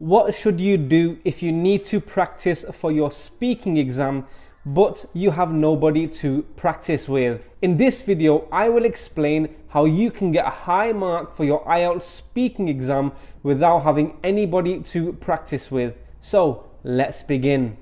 What should you do if you need to practice for your speaking exam but you have nobody to practice with? In this video, I will explain how you can get a high mark for your IELTS speaking exam without having anybody to practice with. So let's begin.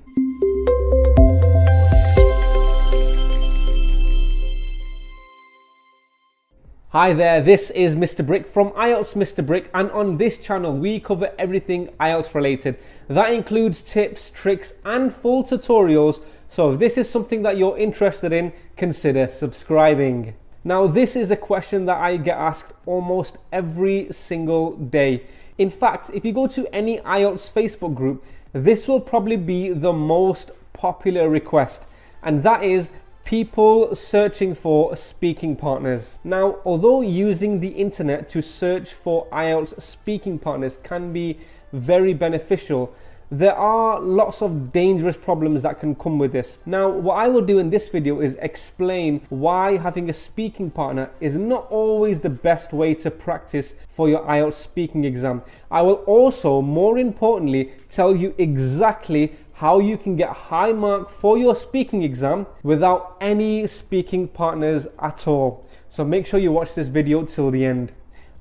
Hi there, this is Mr. Brick from IELTS Mr. Brick, and on this channel we cover everything IELTS related. That includes tips, tricks and full tutorials, so if this is something that you're interested in, consider subscribing. Now this is a question that I get asked almost every single day. In fact, if you go to any IELTS Facebook group, this will probably be the most popular request, and that is people searching for speaking partners. Now, although using the internet to search for IELTS speaking partners can be very beneficial, there are lots of dangerous problems that can come with this. Now, what I will do in this video is explain why having a speaking partner is not always the best way to practice for your IELTS speaking exam. I will also, more importantly, tell you exactly how you can get a high mark for your speaking exam without any speaking partners at all. So make sure you watch this video till the end.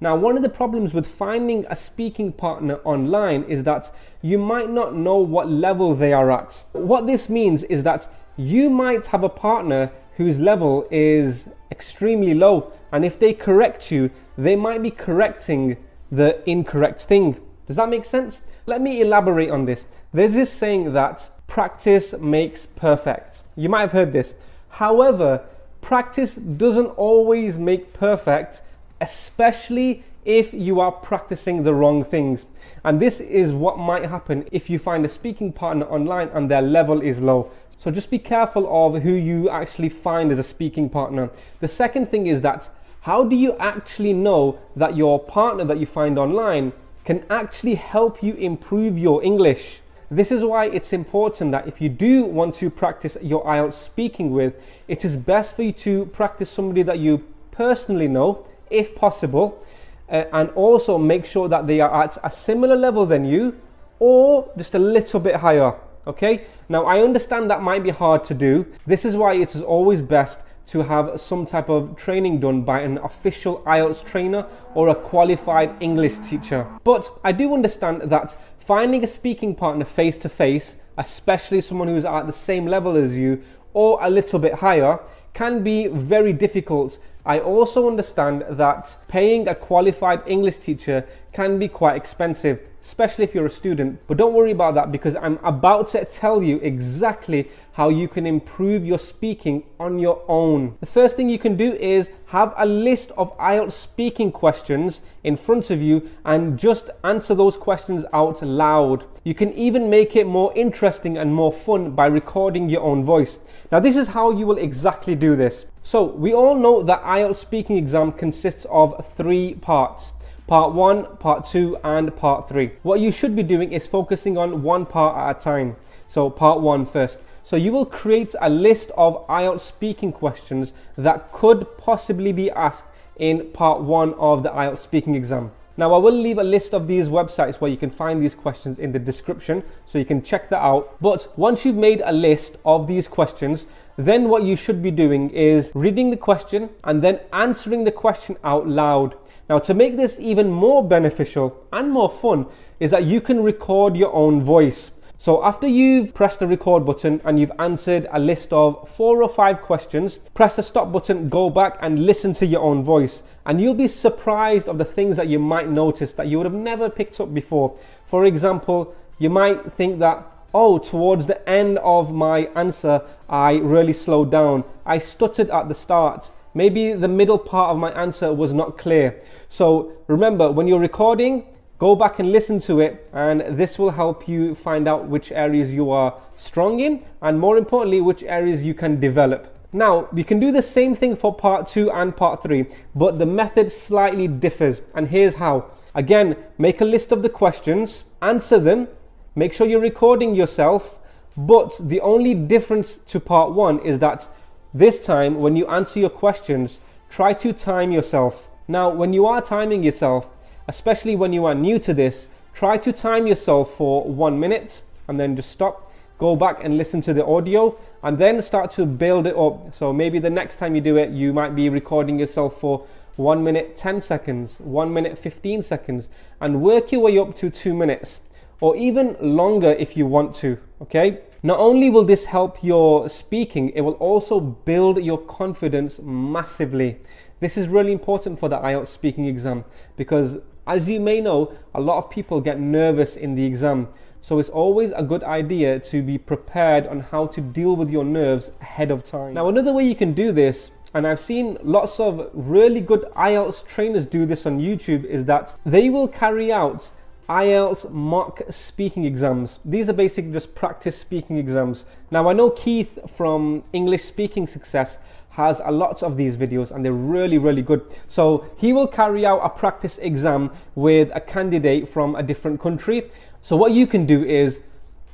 Now, one of the problems with finding a speaking partner online is that you might not know what level they are at. What this means is that you might have a partner whose level is extremely low, and if they correct you, they might be correcting the incorrect thing. Does that make sense? Let me elaborate on this. There's this saying that practice makes perfect. You might have heard this. However, practice doesn't always make perfect, especially if you are practicing the wrong things. And this is what might happen if you find a speaking partner online and their level is low. So just be careful of who you actually find as a speaking partner. The second thing is that how do you actually know that your partner that you find online can actually help you improve your English? This is why it's important that if you do want to practice your IELTS speaking with, it is best for you to practice somebody that you personally know, if possible, and also make sure that they are at a similar level than you or just a little bit higher. Okay, now I understand that might be hard to do. This is why it is always best to have some type of training done by an official IELTS trainer or a qualified English teacher. But I do understand that finding a speaking partner face to face, especially someone who's at the same level as you or a little bit higher, can be very difficult. I also understand that paying a qualified English teacher can be quite expensive, especially if you're a student. But don't worry about that, because I'm about to tell you exactly how you can improve your speaking on your own. The first thing you can do is have a list of IELTS speaking questions in front of you and just answer those questions out loud. You can even make it more interesting and more fun by recording your own voice. Now, this is how you will exactly do this. So we all know that IELTS speaking exam consists of 3 parts. Part 1, Part 2 and Part 3. What you should be doing is focusing on one part at a time. So Part 1 first. So you will create a list of IELTS speaking questions that could possibly be asked in Part 1 of the IELTS speaking exam. Now I will leave a list of these websites where you can find these questions in the description, so you can check that out. But once you've made a list of these questions, then what you should be doing is reading the question and then answering the question out loud. Now, to make this even more beneficial and more fun is that you can record your own voice. So after you've pressed the record button and you've answered a list of 4 or 5 questions, press the stop button, go back and listen to your own voice. And you'll be surprised of the things that you might notice that you would have never picked up before. For example, you might think that, oh, towards the end of my answer, I really slowed down. I stuttered at the start. Maybe the middle part of my answer was not clear. So remember, when you're recording, go back and listen to it, and this will help you find out which areas you are strong in, and more importantly, which areas you can develop. Now, you can do the same thing for Part 2 and Part 3, but the method slightly differs, and here's how. Again, make a list of the questions, answer them, make sure you're recording yourself, but the only difference to Part 1 is that this time, when you answer your questions, try to time yourself. Now, when you are timing yourself, especially when you are new to this, Try to time yourself for 1 minute and then just stop, go back and listen to the audio, and then start to build it up. So maybe the next time you do it, you might be recording yourself for 1 minute 10 seconds, 1 minute 15 seconds, and work your way up to 2 minutes, or even longer if you want to, okay? Not only will this help your speaking, it will also build your confidence massively. This is really important for the IELTS speaking exam because, as you may know, a lot of people get nervous in the exam. So it's always a good idea to be prepared on how to deal with your nerves ahead of time. Now, another way you can do this, and I've seen lots of really good IELTS trainers do this on YouTube, is that they will carry out IELTS mock speaking exams. These are basically just practice speaking exams. Now, I know Keith from English Speaking Success has a lot of these videos and they're really, really good. So he will carry out a practice exam with a candidate from a different country. So what you can do is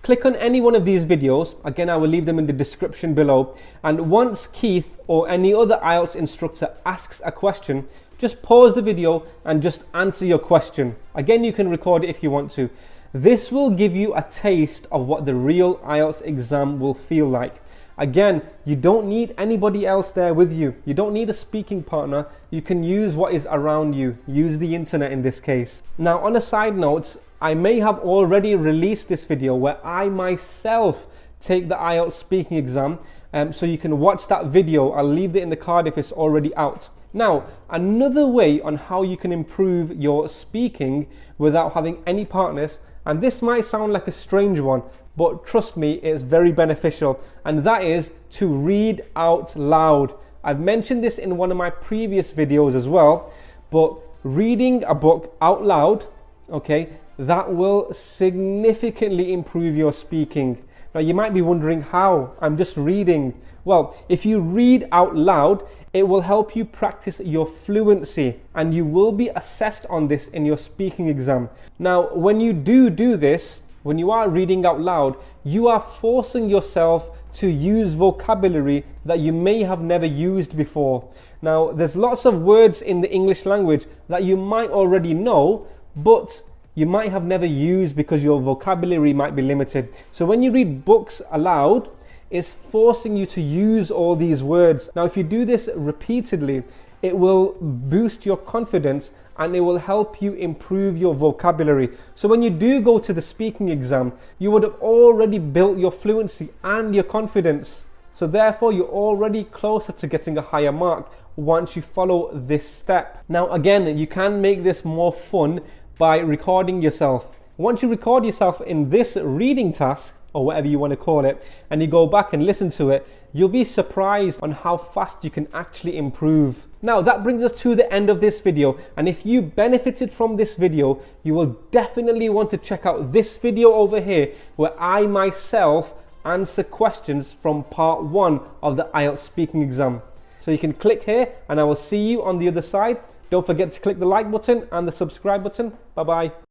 click on any one of these videos. Again, I will leave them in the description below. And once Keith or any other IELTS instructor asks a question, just pause the video and just answer your question. Again, you can record it if you want to. This will give you a taste of what the real IELTS exam will feel like. Again, you don't need anybody else there with you. You don't need a speaking partner. You can use what is around you. Use the internet in this case. Now, on a side note, I may have already released this video where I myself take the IELTS speaking exam. So you can watch that video. I'll leave it in the card if it's already out. Now, another way on how you can improve your speaking without having any partners, and this might sound like a strange one, but trust me, it's very beneficial, and that is to read out loud. I've mentioned this in one of my previous videos as well, but reading a book out loud, okay, that will significantly improve your speaking. Now, you might be wondering how. I'm just reading. Well, if you read out loud, it will help you practice your fluency, and you will be assessed on this in your speaking exam. Now, when you do this, when you are reading out loud, you are forcing yourself to use vocabulary that you may have never used before. Now, there's lots of words in the English language that you might already know, but you might have never used because your vocabulary might be limited. So when you read books aloud, it's forcing you to use all these words. Now, if you do this repeatedly, it will boost your confidence and it will help you improve your vocabulary. So when you do go to the speaking exam, you would have already built your fluency and your confidence. So therefore, you're already closer to getting a higher mark once you follow this step. Now, again, you can make this more fun by recording yourself. Once you record yourself in this reading task, or whatever you want to call it, and you go back and listen to it, you'll be surprised on how fast you can actually improve. Now, that brings us to the end of this video, and if you benefited from this video, you will definitely want to check out this video over here where I myself answer questions from part 1 of the IELTS speaking exam. So you can click here and I will see you on the other side. Don't forget to click the like button and the subscribe button. Bye bye.